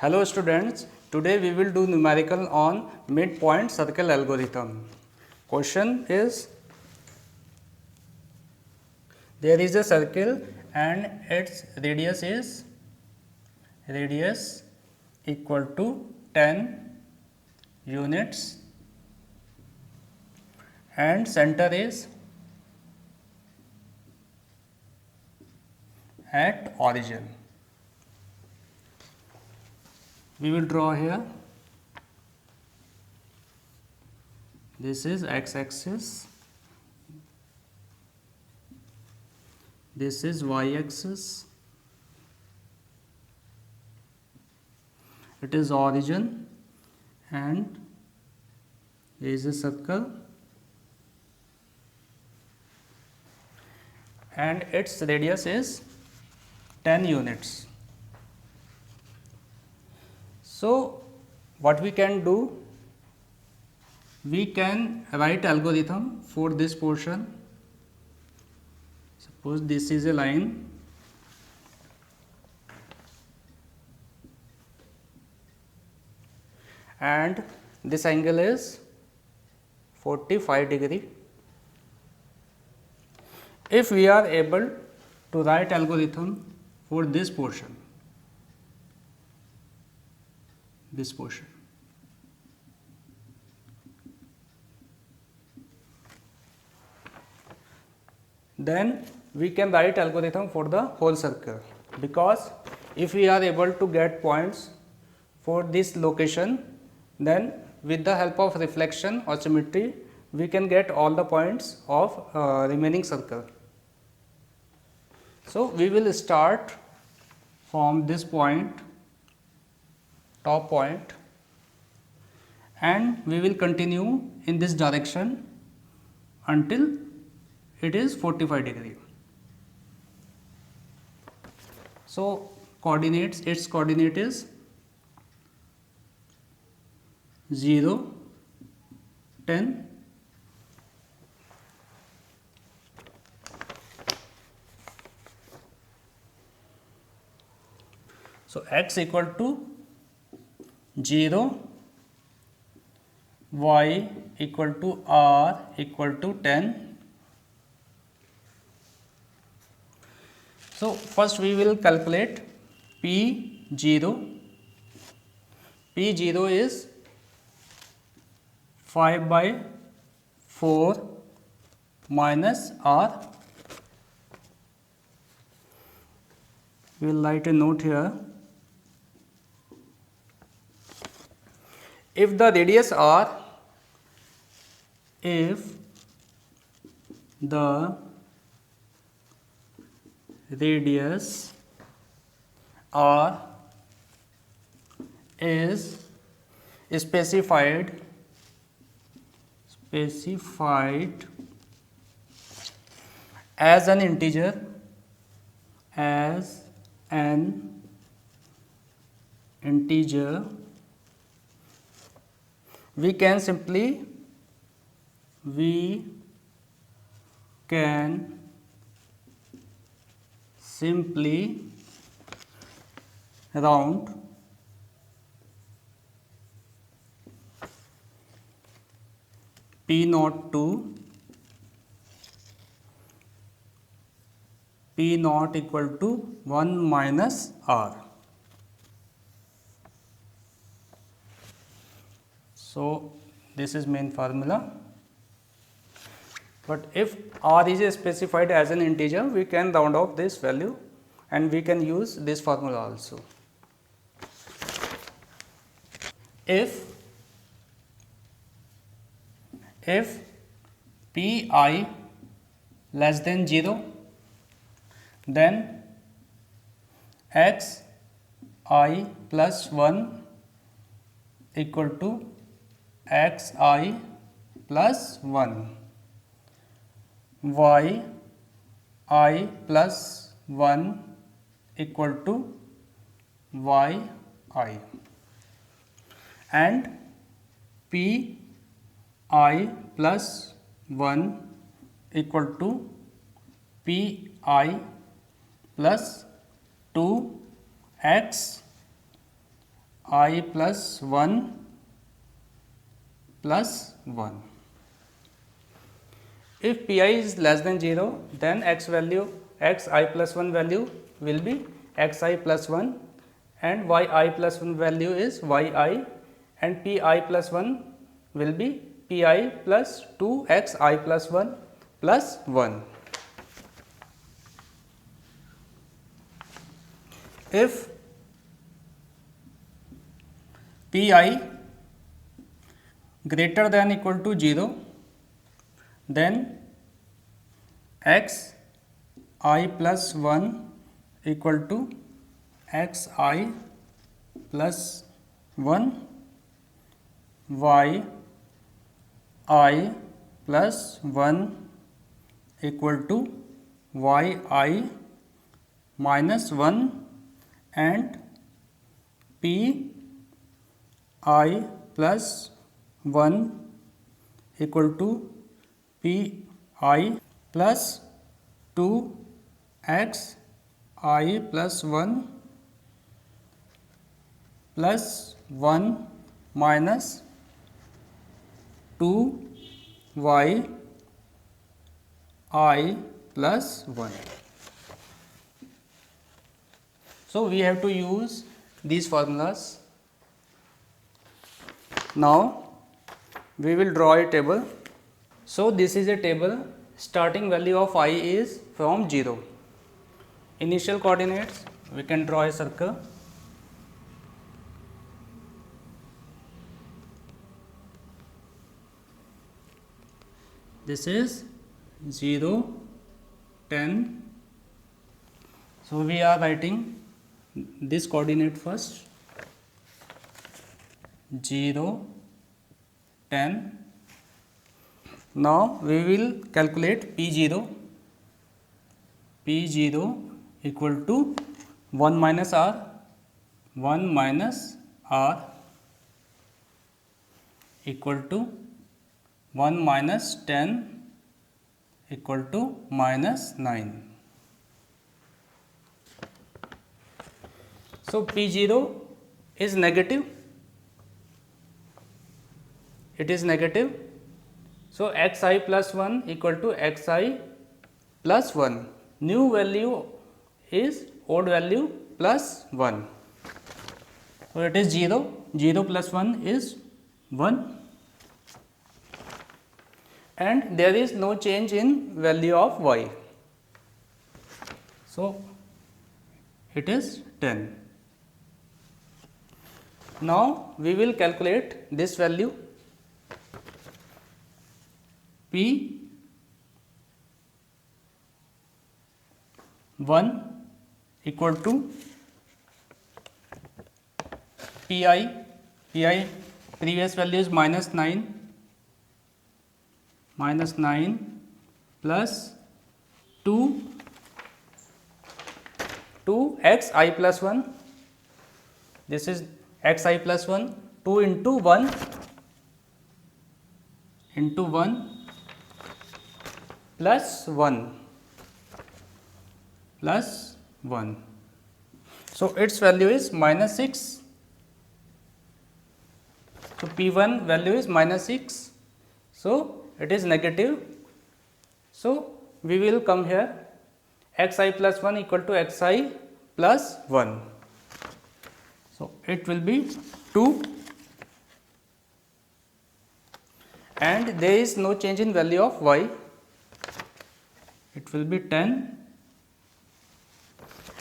Hello students, today we will do numerical on midpoint circle algorithm. Question is, there is a circle and its radius equal to 10 units and center is at origin. We will draw here. This is x-axis, this is y-axis, it is origin and here is a circle and its radius is 10 units. So, what we can do, we can write algorithm for this portion. Suppose this is a line and this angle is 45 degree. If we are able to write algorithm for this portion, then we can write algorithm for the whole circle, because if we are able to get points for this location, then with the help of reflection or symmetry we can get all the points of remaining circle. So, we will start from this point, top point, and we will continue in this direction until it is 45 degree. So, its coordinate is 0, 10, so x equal to 0, y equal to r equal to 10. So, first we will calculate P0. P0 is 5 by 4 minus r. We will write a note here. If the radius r, is specified as an integer, we can simply round P naught to P naught equal to 1 minus r. So, this is main formula, but if r is specified as an integer, we can round off this value and we can use this formula also. If Pi less than 0, then xi plus 1 equal to xi plus 1, yi plus 1 equal to yi, and Pi plus 1 equal to Pi plus 2 x I plus 1 plus 1. If pi is less than 0, then x I plus 1 value will be xi plus 1 and yi plus 1 value is yi, and pi plus 1 will be pi plus 2 xi plus 1 plus 1. If pi greater than equal to 0, then x I plus 1 equal to x I plus 1 y I plus 1 equal to y I minus 1 and p I plus 1 equal to p I plus 2 x I plus 1 plus 1 minus 2 y I plus 1. So, we have to use these formulas. Now, we will draw a table. So, this is a table. Starting value of I is from 0. Initial coordinates, we can draw a circle. This is 0, 10. So, we are writing this coordinate first, 0, 10. Now, we will calculate P0. P0 equal to 1 minus R, 1 minus R equal to 1 minus 10 equal to minus 9. So, P0 is negative, it is negative. So, xi plus 1 equal to xi plus 1, new value is odd value plus 1. So, it is 0, 0 plus 1 is 1, and there is no change in value of y. So, it is 10. Now, we will calculate this value P 1 equal to pi previous value is minus 9 plus 2 xi plus 1, this is xi plus 1, 2 into 1 plus 1 plus 1. So, its value is minus 6. So, P1 value is minus 6. So, it is negative. So, we will come here xi plus 1 equal to xi plus 1. So, it will be 2, and there is no change in value of y, it will be 10,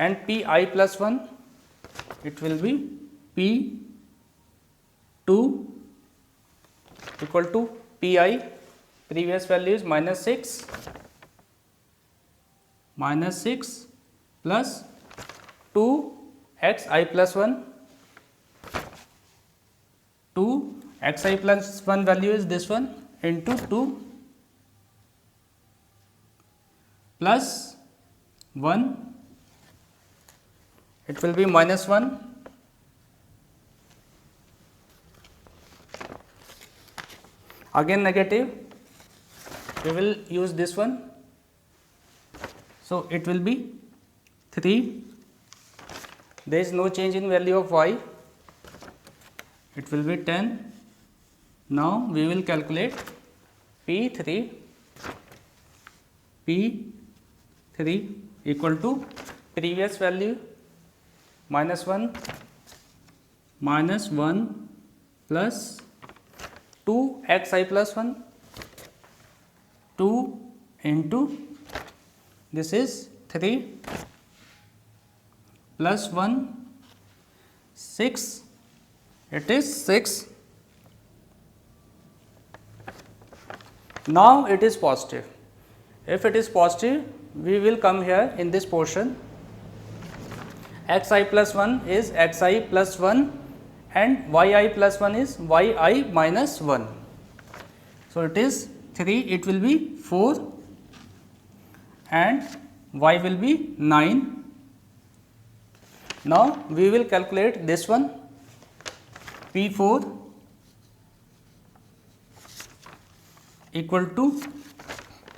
and pi plus 1, it will be p 2 equal to pi, previous value is minus 6 plus 2 xi plus 1, 2 xi plus 1 value is this one into 2 plus 1, it will be minus 1, again negative, we will use this one. So, it will be 3, there is no change in value of y, it will be 10. Now we will calculate P3 equal to previous value minus 1 plus 2 xi plus 1, 2 into this is 3 plus 1 6, it is 6. Now it is positive. If it is positive, we will come here in this portion. Xi plus 1 is xi plus 1 and yi plus 1 is yi minus 1. So it is 3, it will be 4 and y will be 9. Now we will calculate this one, P4 equal to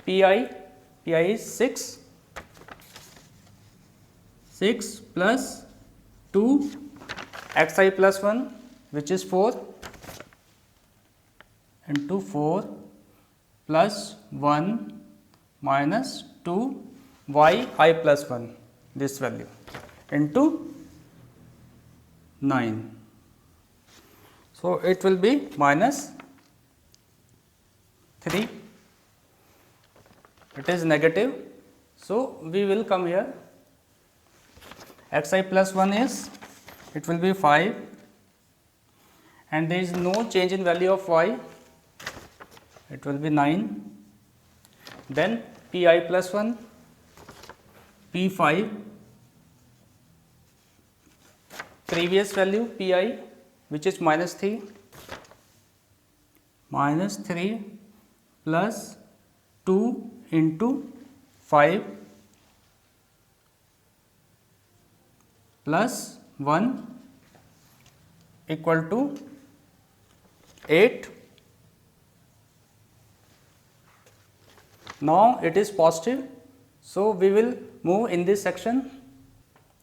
Pi is 6 plus 2 xi plus 1 which is 4 into 4 plus 1 minus 2 yi plus 1, this value into 9. So it will be minus 3, it is negative. So we will come here, xi plus 1 is, it will be 5 and there is no change in value of y, it will be 9. Then Pi plus 1, P5, previous value Pi which is minus 3 plus 2 into 5 plus 1 equal to 8. Now it is positive. So we will move in this section.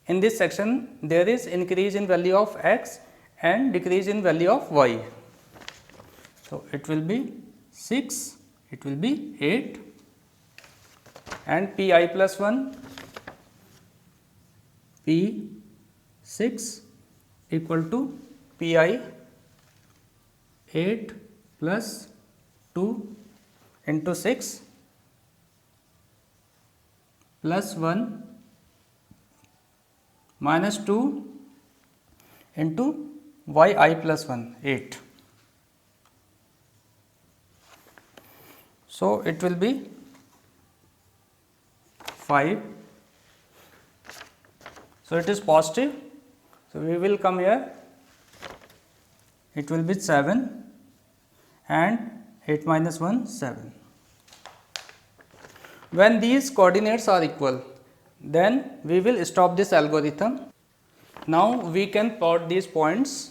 In this section there is increase in value of x and decrease in value of y. So it will be 6, it will be 8 and Pi plus 1, P6 equal to Pi 8 plus 2 into 6 plus 1 minus 2 into yi plus 1, 8. So it will be 5. So it is positive. So we will come here, it will be 7 and 8 minus 1, 7. When these coordinates are equal, then we will stop this algorithm. Now we can plot these points.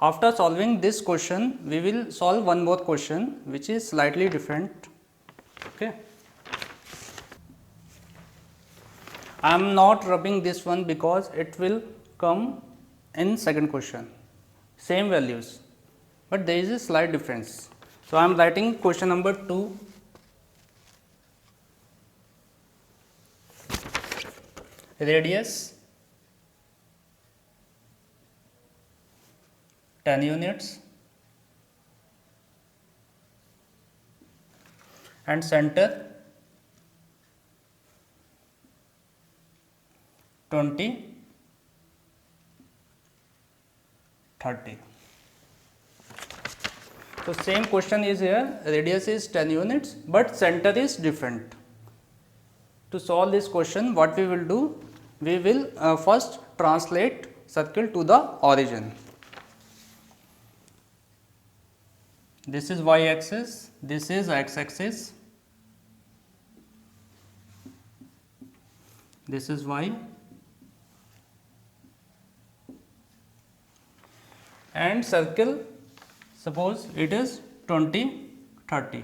After solving this question, we will solve one more question which is slightly different. Okay. I am not rubbing this one because it will come in second question, same values, but there is a slight difference. So I am writing question number 2. Radius 10 units and center 20, 30. So same question is here, radius is 10 units, but center is different. To solve this question, what we will do, we will first translate circle to the origin. This is y axis, this is x axis, this is y, and circle, suppose it is 20, 30.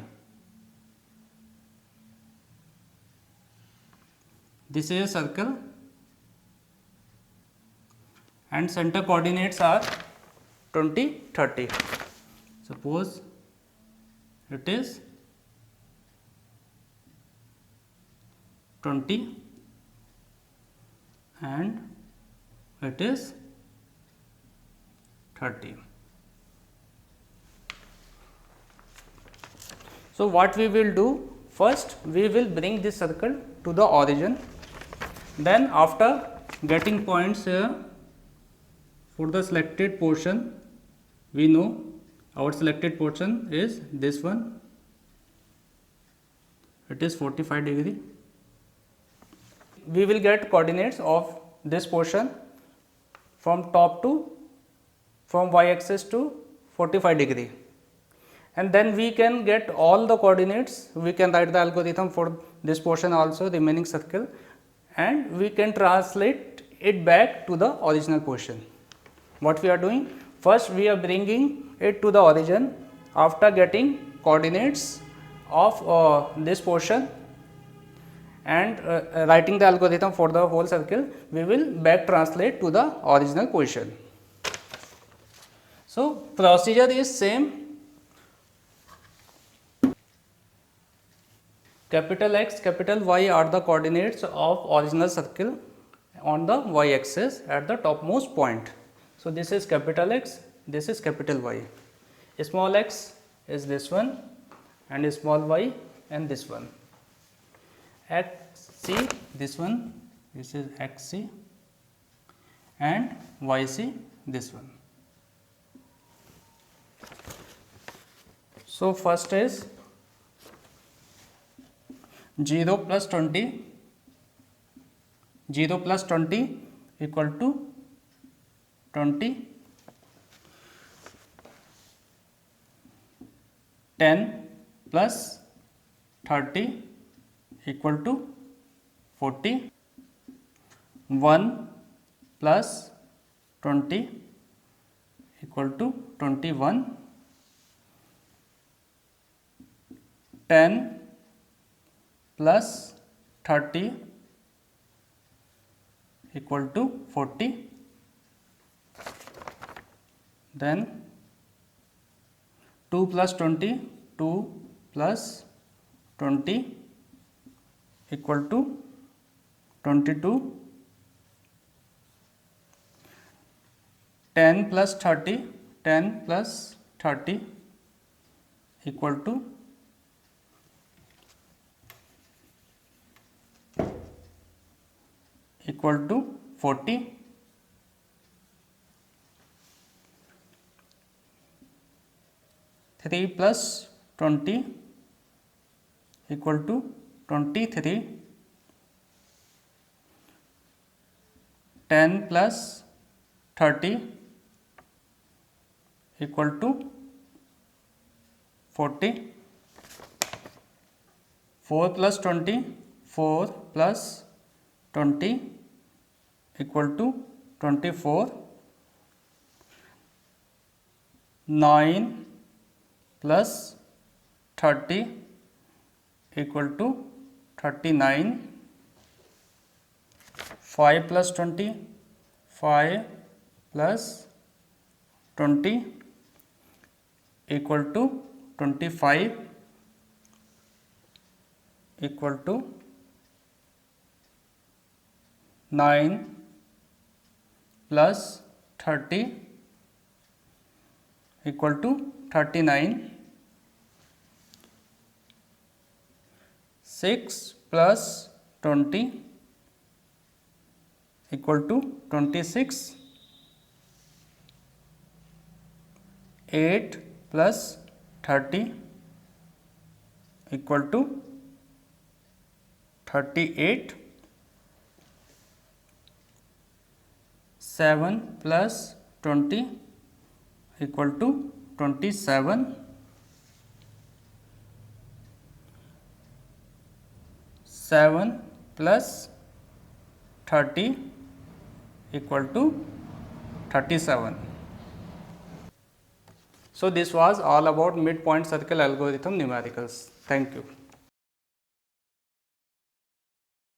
This is a circle and center coordinates are 20, 30. Suppose it is 20 and it is 30. So what we will do, first we will bring this circle to the origin, then after getting points here for the selected portion, we know our selected portion is this one, it is 45 degree. We will get coordinates of this portion from top to, from y axis to 45 degree, and then we can get all the coordinates. We can write the algorithm for this portion also, remaining circle, and we can translate it back to the original portion. What we are doing, first we are bringing it to the origin. After getting coordinates of this portion and writing the algorithm for the whole circle, we will back translate to the original position. So procedure is same. Capital X, capital Y are the coordinates of original circle on the y axis at the topmost point. So this is capital X, this is capital Y. Small x is this one and small y and this one. XC, this one, this is XC, and YC, this one. So first is 0 plus 20, 0 plus 20 equal to 20, 10 plus 30 equal to 40, 1 plus 20 equal to 21, 10 plus 30 equal to 40, then 2 plus 20, 2 plus 20 equal to 22, 10 plus 30, 10 plus 30 equal to 40, 3 plus 20 equal to 23, 10 plus 30 equal to 40, 4 plus 20, 4 plus 20 equal to 24, 9 plus 30 equal to 39, 5 plus 20, 5 plus 20 equal to 25 equal to 9 plus 30 equal to 39, 6 plus 20 equal to 26, 8 plus 30 equal to 38, 7 plus 20 equal to 27, 7 plus 30 equal to 37. So this was all about midpoint circle algorithm numericals. Thank you.